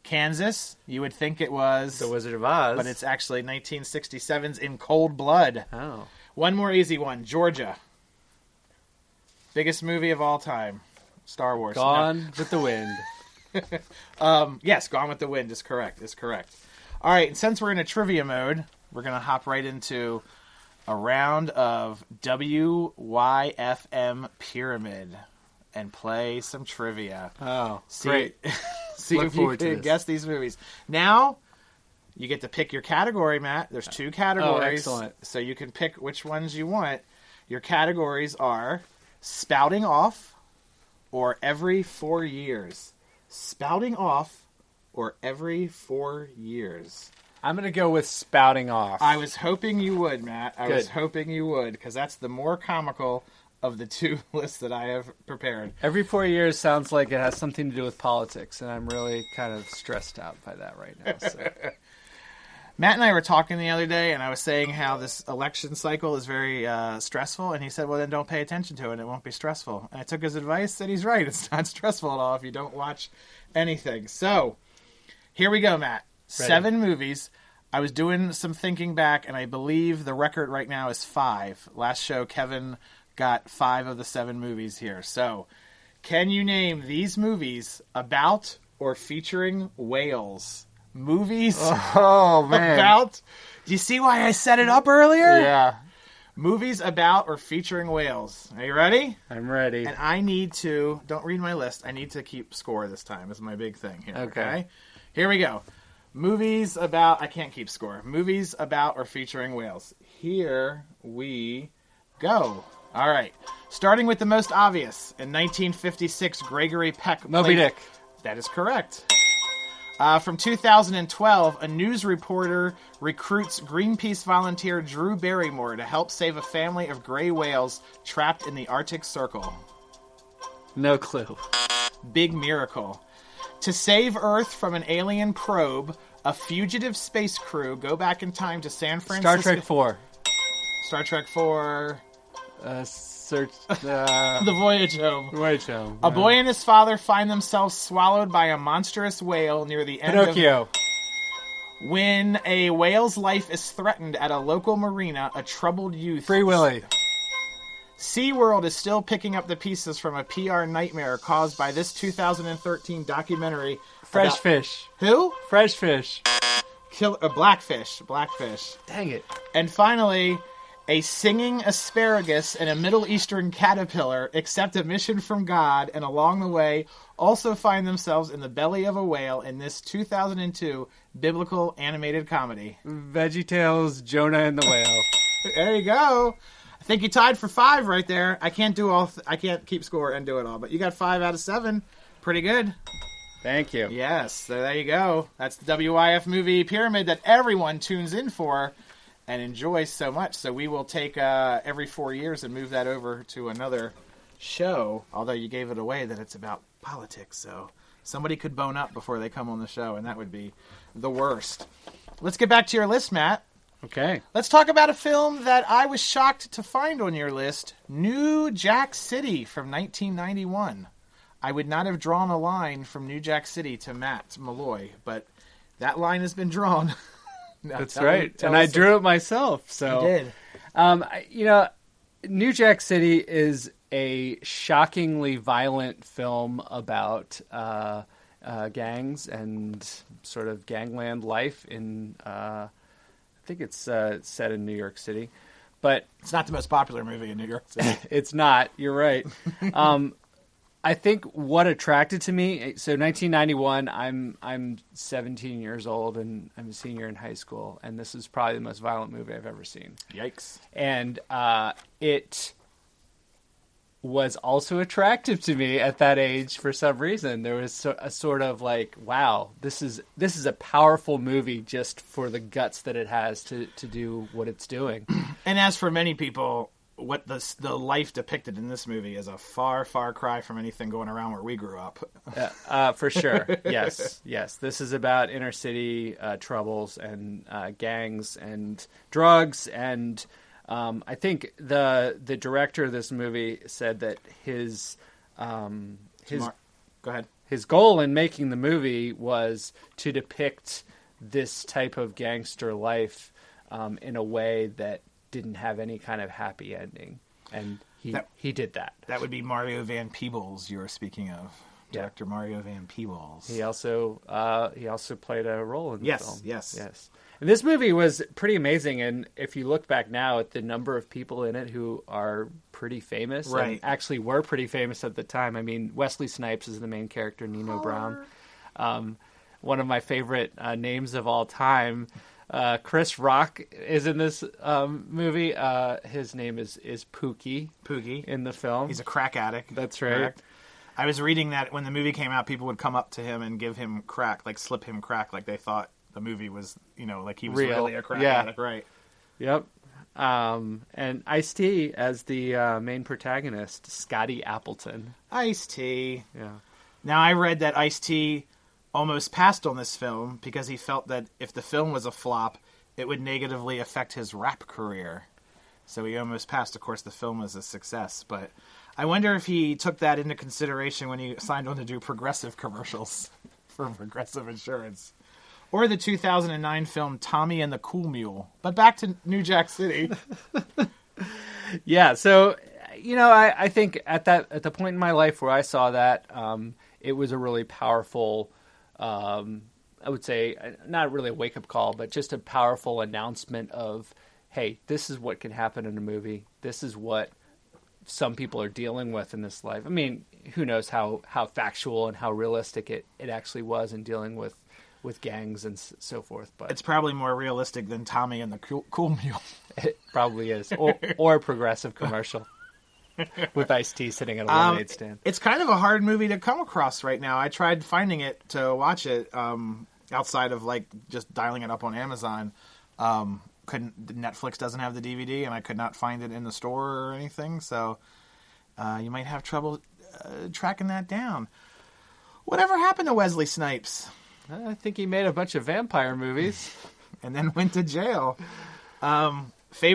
Kansas, you would think it was The Wizard of Oz. but it's actually 1967's In Cold Blood. Oh. One more easy one. Georgia. Biggest movie of all time. Star Wars. Gone with the Wind. Yes, Gone with the Wind is correct. All right, and since we're in a trivia mode, we're going to hop right into a round of WYFM Pyramid and play some trivia. Oh, great. See Look if you forward to can this. guess these movies. Now, you get to pick your category, Matt. There's 2 categories. Oh, excellent. So you can pick which ones you want. Your categories are Spouting Off or Every 4 Years. Spouting Off or Every 4 years. I'm going to go with Spouting Off. I was hoping you would, Matt. I Good. was hoping you would, because that's the more comical of the 2 lists that I have prepared. Every 4 years sounds like it has something to do with politics, and I'm really kind of stressed out by that right now. So. Matt and I were talking the other day, and I was saying how this election cycle is very stressful, and he said, well, then don't pay attention to it, and it won't be stressful. And I took his advice, and he's right. It's not stressful at all if you don't watch anything. So, here we go, Matt. Ready. 7 movies. I was doing some thinking back, and I believe the record right now is 5. Last show, Kevin got 5 of the 7 movies here. So, can you name these movies about or featuring whales? Movies Oh, man. about... Do you see why I set it up earlier? Yeah. Movies about or featuring whales. Are you ready? I'm ready. And I need to... Don't read my list. I need to keep score this time. This is my big thing here. Okay? Here we go. Movies about... I can't keep score. Movies about or featuring whales. Here we go. All right. Starting with the most obvious. In 1956, Gregory Peck... Moby Dick. That is correct. From 2012, a news reporter recruits Greenpeace volunteer Drew Barrymore to help save a family of gray whales trapped in the Arctic Circle. No clue. Big Miracle. To save Earth from an alien probe, a fugitive space crew go back in time to San Francisco. Star Trek 4. Star Trek 4. Search. The Voyage Home. Voyage Home. A boy and his father find themselves swallowed by a monstrous whale near the end Pinocchio. of... When a whale's life is threatened at a local marina, a troubled youth... Free Willy. SeaWorld is still picking up the pieces from a PR nightmare caused by this 2013 documentary. Fresh about... Fish. Who? Fresh Fish. Blackfish. Blackfish. Dang it. And finally... A singing asparagus and a Middle Eastern caterpillar accept a mission from God and along the way also find themselves in the belly of a whale in this 2002 biblical animated comedy. VeggieTales, Jonah and the Whale. There you go. I think you tied for 5 right there. I can't do all. I can't keep score and do it all, but you got 5 out of 7. Pretty good. Thank you. Yes, so there you go. That's the WYF movie pyramid that everyone tunes in for and enjoys so much. So we will take every 4 years and move that over to another show. Although you gave it away that it's about politics, so somebody could bone up before they come on the show, and that would be the worst. Let's get back to your list, Matt. Okay. Let's talk about a film that I was shocked to find on your list, New Jack City from 1991. I would not have drawn a line from New Jack City to Matt Maloy, but that line has been drawn. Now, That's tell right. me- And I drew it myself. So You did. New Jack City is a shockingly violent film about gangs and sort of gangland life in, I think it's set in New York City. But It's not the most popular movie in New York City. it's not. You're right. I think what attracted to me. So 1991. I'm 17 years old and I'm a senior in high school, and this is probably the most violent movie I've ever seen. Yikes. And it was also attractive to me at that age for some reason. There was a sort of like, wow, this is a powerful movie just for the guts that it has to do what it's doing. And as for many people, what the life depicted in this movie is a far, far cry from anything going around where we grew up. For sure. Yes. This is about inner city troubles and gangs and drugs. And I think the director of this movie said that his Go ahead. his goal in making the movie was to depict this type of gangster life in a way that didn't have any kind of happy ending, and he did that. That would be Mario Van Peebles you were speaking of. Director Mario Van Peebles. He also played a role in the film. Yes. And this movie was pretty amazing, and if you look back now at the number of people in it who are pretty famous, right, and actually were pretty famous at the time. I mean, Wesley Snipes is the main character, Nino Brown. One of my favorite names of all time. Chris Rock is in this movie. His name is Pookie. Pookie in the film. He's a crack addict. That's right. Correct? I was reading that when the movie came out, people would come up to him and give him crack, like slip him crack, like they thought the movie was, like he was real. Really a crack addict, right? Yep. And Ice-T as the main protagonist, Scotty Appleton. Ice-T. Yeah. Now, I read that Ice-T almost passed on this film because he felt that if the film was a flop, it would negatively affect his rap career. So he almost passed. Of course, the film was a success, but I wonder if he took that into consideration when he signed on to do Progressive commercials for Progressive Insurance. Or the 2009 film Tommy and the Cool Mule. But back to New Jack City. Yeah, so, I think at the point in my life where I saw that, it was a really powerful, I would say, not really a wake-up call, but just a powerful announcement of, hey, this is what can happen in a movie. This is what some people are dealing with in this life. I mean, who knows how factual and how realistic it actually was in dealing with gangs and so forth. But it's probably more realistic than Tommy and the Cool Mule. It probably is. Or a Progressive commercial with Ice-T sitting at a lemonade stand. It's kind of a hard movie to come across right now. I tried finding it to watch it outside of like just dialing it up on Amazon. Netflix doesn't have the DVD, and I could not find it in the store or anything. So you might have trouble tracking that down. Whatever happened to Wesley Snipes? I think he made a bunch of vampire movies. And then went to jail. What's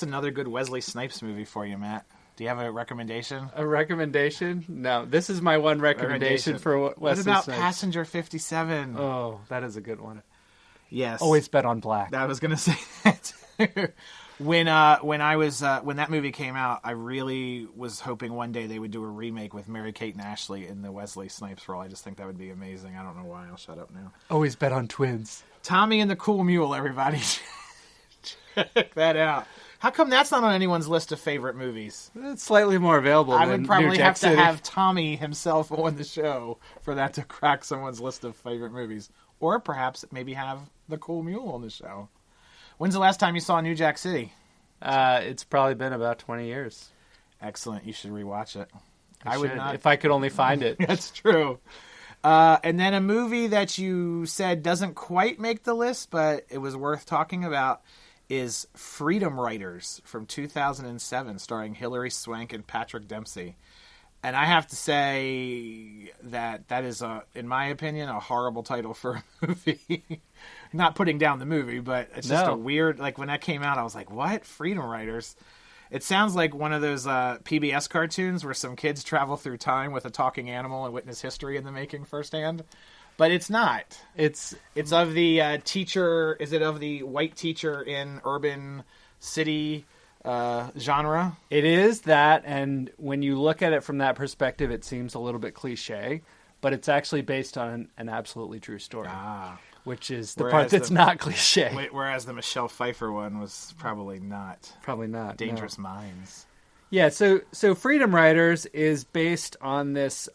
another good Wesley Snipes movie for you, Matt? Do you have a recommendation? A recommendation? No, this is my one recommendation for Wesley What about Snipes. Passenger 57? Oh, that is a good one. Yes. Always bet on black. I was going to say that. When that movie came out, I really was hoping one day they would do a remake with Mary-Kate and Ashley in the Wesley Snipes role. I just think that would be amazing. I don't know why. I'll shut up now. Always bet on twins. Tommy and the Cool Mule, everybody. Check that out. How come that's not on anyone's list of favorite movies? It's slightly more available I than would probably New Jack have to City. have Tommy himself on the show for that to crack someone's list of favorite movies. Or perhaps maybe have the Cool Mule on the show. When's the last time you saw New Jack City? It's probably been about 20 years. Excellent. You should rewatch it. I would not. If I could only find it. That's true. And then a movie that you said doesn't quite make the list, but it was worth talking about, is Freedom Writers from 2007, starring Hilary Swank and Patrick Dempsey. And I have to say that is, in my opinion, a horrible title for a movie. Not putting down the movie, but it's just a weird, like when that came out, I was like, what? Freedom Writers? It sounds like one of those PBS cartoons where some kids travel through time with a talking animal and witness history in the making firsthand. But it's not. It's of the teacher, is it of the white teacher in urban city genre? It is that, and when you look at it from that perspective, it seems a little bit cliche, but it's actually based on an absolutely true story. which is the part that's not cliche. Whereas the Michelle Pfeiffer one was probably not. Probably not. Dangerous Minds. Yeah, so Freedom Riders is based on this.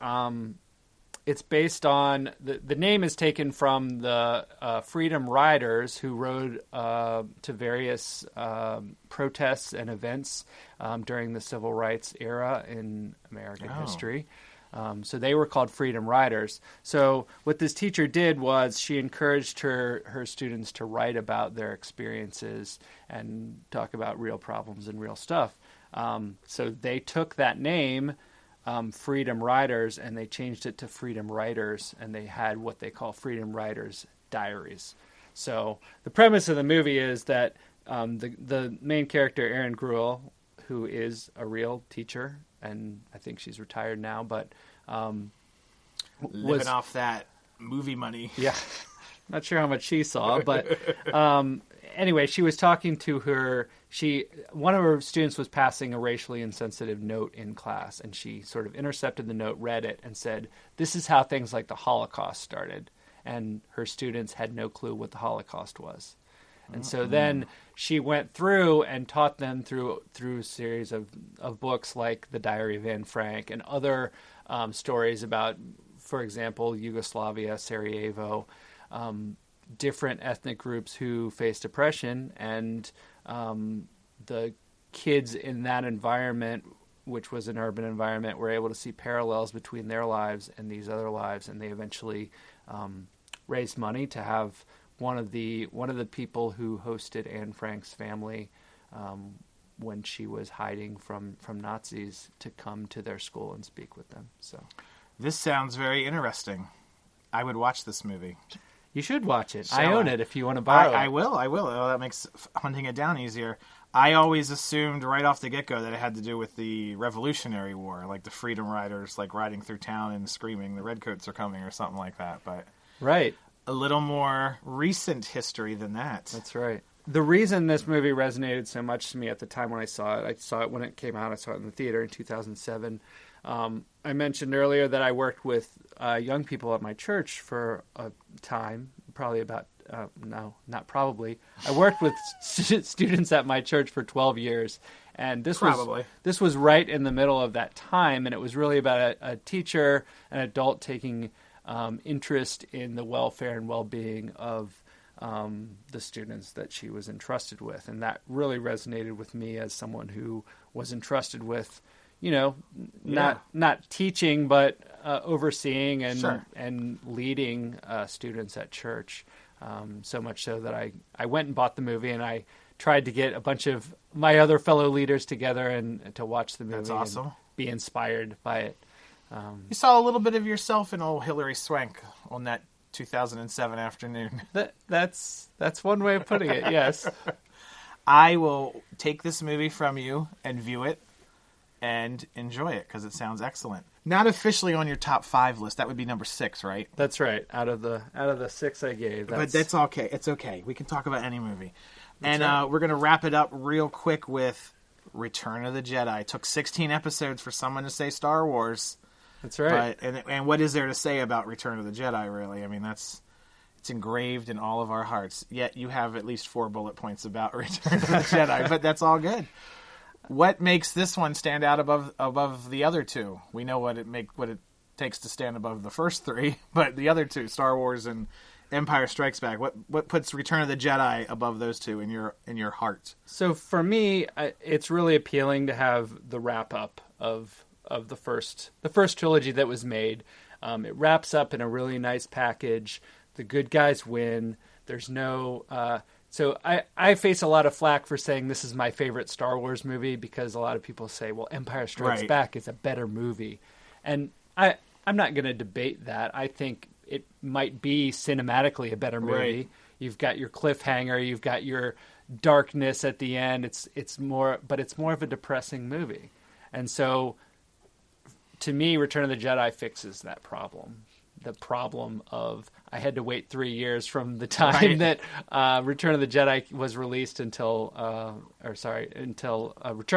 It's based on the name is taken from the Freedom Riders who rode to various protests and events during the Civil Rights era in American history. So they were called Freedom Riders. So what this teacher did was she encouraged her students to write about their experiences and talk about real problems and real stuff. So they took that name, Freedom Riders, and they changed it to Freedom Writers, and they had what they call Freedom Writers Diaries. So the premise of the movie is that the main character, Erin Gruel, who is a real teacher, and I think she's retired now, but living off that movie money. Yeah, not sure how much she saw, but anyway, she was talking to one of her students was passing a racially insensitive note in class, and she sort of intercepted the note, read it, and said, "This is how things like the Holocaust started." And her students had no clue what the Holocaust was. And so then she went through and taught them through a series of books like The Diary of Anne Frank and other stories about, for example, Yugoslavia, Sarajevo, different ethnic groups who faced oppression, and the kids in that environment, which was an urban environment, were able to see parallels between their lives and these other lives, and they eventually raised money to have one of the people who hosted Anne Frank's family when she was hiding from Nazis to come to their school and speak with them. So this sounds very interesting. I would watch this movie. You should watch it. I own it if you want to borrow it. I will. Oh, that makes hunting it down easier. I always assumed right off the get-go that it had to do with the Revolutionary War, like the Freedom Riders, like riding through town and screaming, "The Redcoats are coming," or something like that. But right. A little more recent history than that. That's right. The reason this movie resonated so much to me at the time when I saw it when it came out. I saw it in the theater in 2007. I mentioned earlier that I worked with young people at my church for a time, probably about, no, not probably. I worked with students at my church for 12 years. And this was right in the middle of that time, and it was really about a teacher, an adult taking interest in the welfare and well-being of the students that she was entrusted with. And that really resonated with me as someone who was entrusted with, not teaching, but overseeing and Sure. and leading students at church. So much so that I went and bought the movie, and I tried to get a bunch of my other fellow leaders together and to watch the movie. That's awesome. And be inspired by it. You saw a little bit of yourself in old Hilary Swank on that 2007 afternoon. That's one way of putting it, yes. I will take this movie from you and view it and enjoy it because it sounds excellent. Not officially on your top 5 list. That would be number 6, right? That's right. Out of the 6 I gave. But that's okay. It's okay. We can talk about any movie. That's and right. We're going to wrap it up real quick with Return of the Jedi. It took 16 episodes for someone to say Star Wars. That's right. But, and what is there to say about Return of the Jedi, really? I mean, it's engraved in all of our hearts. Yet you have at least 4 bullet points about Return of the Jedi, but that's all good. What makes this one stand out above the other 2? We know what it takes to stand above the first 3, but the other 2, Star Wars and Empire Strikes Back, what puts Return of the Jedi above those 2 in your heart? So for me, it's really appealing to have the wrap up of the first trilogy that was made. It wraps up in a really nice package. The good guys win. There's no so I face a lot of flack for saying this is my favorite Star Wars movie because a lot of people say, well, Empire Strikes Back is a better movie. And I'm not going to debate that. I think it might be cinematically a better movie. Right. You've got your cliffhanger, you've got your darkness at the end. It's more of a depressing movie. And so to me, Return of the Jedi fixes that problem. The problem of I had to wait 3 years from the time that Return of the Jedi was released until Return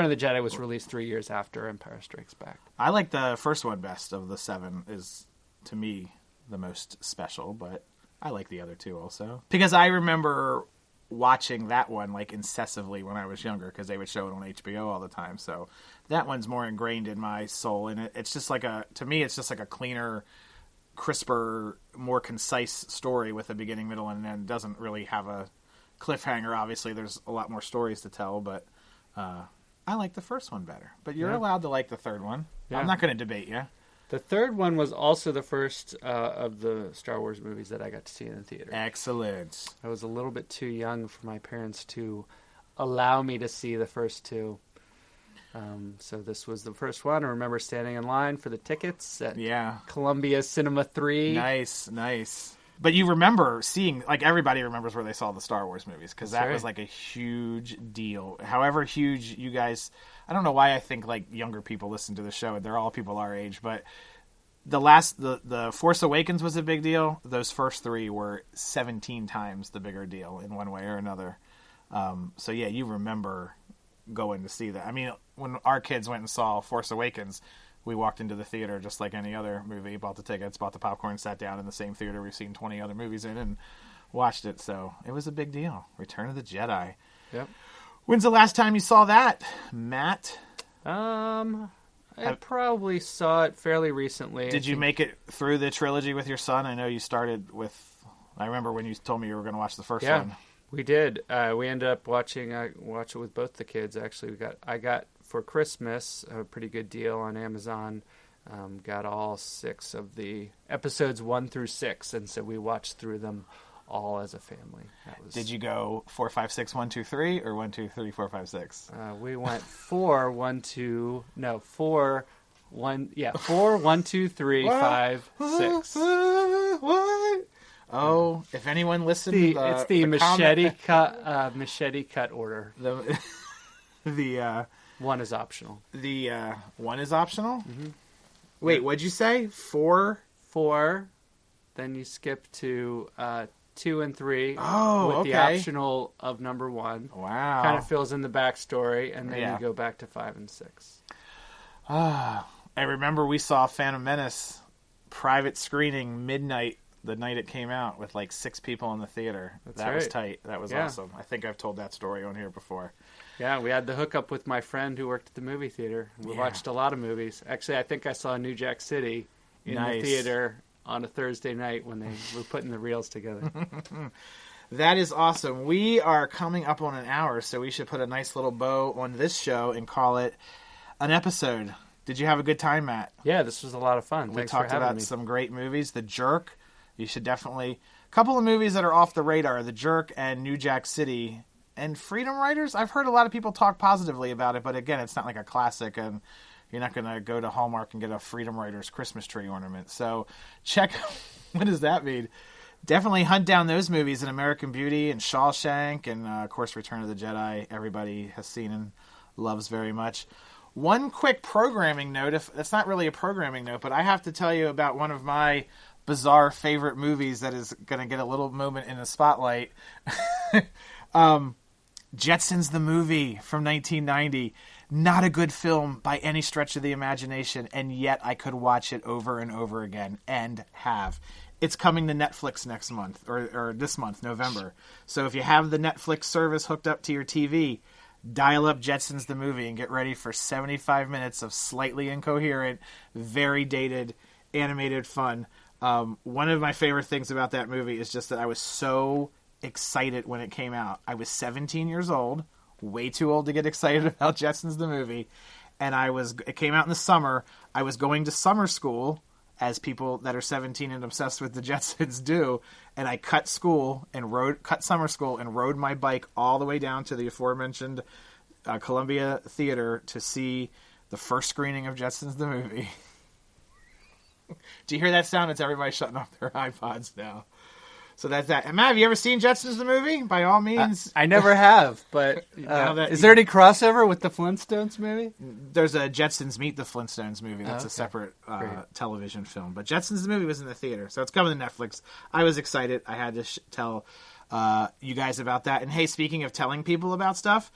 of the Jedi was released 3 years after Empire Strikes Back. I like the first one best of the 7 is, to me, the most special, but I like the other two also. Because I remember watching that one like incessantly when I was younger because they would show it on HBO all the time. So that one's more ingrained in my soul. And it's just like to me, it's just like a cleaner, crisper, more concise story with a beginning, middle, and end. It doesn't really have a cliffhanger. Obviously, there's a lot more stories to tell, but I like the first one better. But you're allowed to like the third one. Yeah. I'm not going to debate you. The third one was also the first of the Star Wars movies that I got to see in the theater. Excellent. I was a little bit too young for my parents to allow me to see the first two. So this was the first one. I remember standing in line for the tickets at Columbia Cinema 3. Nice. But you remember seeing, like everybody remembers where they saw the Star Wars movies, because that was like a huge deal. However huge you guys, I don't know why I think like younger people listen to the show. They're all people our age, but the Force Awakens was a big deal. Those first three were 17 times the bigger deal in one way or another. So yeah, you remember going to see that. I mean, when our kids went and saw Force Awakens, we walked into the theater just like any other movie, bought the tickets, bought the popcorn, sat down in the same theater we've seen 20 other movies in, and watched it. So it was a big deal. Return of the Jedi. Yep. When's the last time you saw that, Matt? I probably saw it fairly recently. Did you make it through the trilogy with your son? I know you started with... I remember when you told me you were going to watch the first one. We did. We ended up watching it with both the kids. Actually, I got for Christmas a pretty good deal on Amazon. Got all 6 of the episodes 1 through 6, and so we watched through them all as a family. Did you go 4, 5, 6, 1, 2, 3, or 1, 2, 3, 4, 5, 6? We went 4, 1, 2. No, 4, 1. Yeah, 4, 1, 2, 3, 5, 6. What? Oh, if anyone listened, it's the machete cut order. The 1 is optional. The 1 is optional. Mm-hmm. Wait, what'd you say? 4. Then you skip to 2 and 3. Oh, with okay. the optional of number 1. Wow. Kind of fills in the backstory, and then you go back to 5 and 6. I remember we saw Phantom Menace private screening midnight. The night it came out with like 6 people in the theater. That was tight. That was awesome. I think I've told that story on here before. Yeah, we had the hookup with my friend who worked at the movie theater. We watched a lot of movies. Actually, I think I saw New Jack City in the theater on a Thursday night when they were putting the reels together. That is awesome. We are coming up on an hour, so we should put a nice little bow on this show and call it an episode. Did you have a good time, Matt? Yeah, this was a lot of fun. Thanks for having me. We talked about some great movies. The Jerk. You should definitely... A couple of movies that are off the radar, The Jerk and New Jack City. And Freedom Writers, I've heard a lot of people talk positively about it, but again, it's not like a classic, and you're not going to go to Hallmark and get a Freedom Writers Christmas tree ornament. So check... What does that mean? Definitely hunt down those movies, and American Beauty and Shawshank, and of course Return of the Jedi, everybody has seen and loves very much. One quick programming note, if that's not really a programming note, but I have to tell you about one of my bizarre favorite movies that is going to get a little moment in the spotlight. Jetsons the movie from 1990. Not a good film by any stretch of the imagination, and yet I could watch it over and over again, and have. It's coming to Netflix next month, or this month, November. So if you have the Netflix service hooked up to your TV, dial up Jetsons the movie and get ready for 75 minutes of slightly incoherent, very dated, animated fun. One of my favorite things about that movie is just that I was so excited when it came out. I was 17 years old, way too old to get excited about Jetsons the movie, and it came out in the summer. I was going to summer school, as people that are 17 and obsessed with the Jetsons do, and I cut summer school and rode my bike all the way down to the aforementioned Columbia Theater to see the first screening of Jetsons the movie. Do you hear that sound? It's everybody shutting off their iPods now. So that's that. Matt, have you ever seen Jetsons the movie? By all means. I never have, but is there any crossover with the Flintstones movie? There's a Jetsons Meet the Flintstones movie. That's a separate television film. But Jetsons the movie was in the theater, so it's coming to Netflix. I was excited. I had to tell you guys about that. And hey, speaking of telling people about stuff,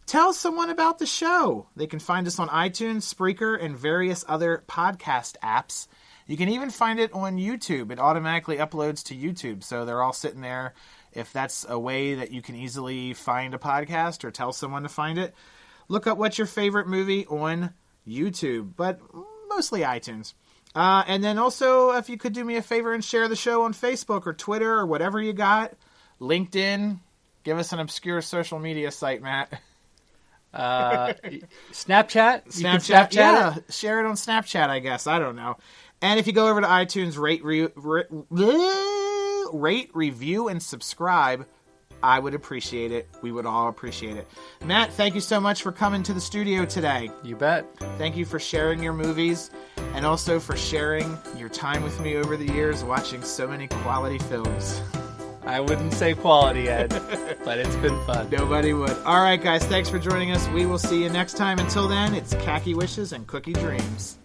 tell someone about the show. They can find us on iTunes, Spreaker, and various other podcast apps. You can even find it on YouTube. It automatically uploads to YouTube, so they're all sitting there. If that's a way that you can easily find a podcast or tell someone to find it, look up What's Your Favorite Movie on YouTube, but mostly iTunes. And then also, if you could do me a favor and share the show on Facebook or Twitter or whatever you got, LinkedIn, give us an obscure social media site, Matt. Snapchat? Snapchat, yeah. Share it on Snapchat, I guess. I don't know. And if you go over to iTunes, rate, review, and subscribe, I would appreciate it. We would all appreciate it. Matt, thank you so much for coming to the studio today. You bet. Thank you for sharing your movies and also for sharing your time with me over the years watching so many quality films. I wouldn't say quality, Ed, but it's been fun. Nobody would. All right, guys, thanks for joining us. We will see you next time. Until then, it's khaki wishes and cookie dreams.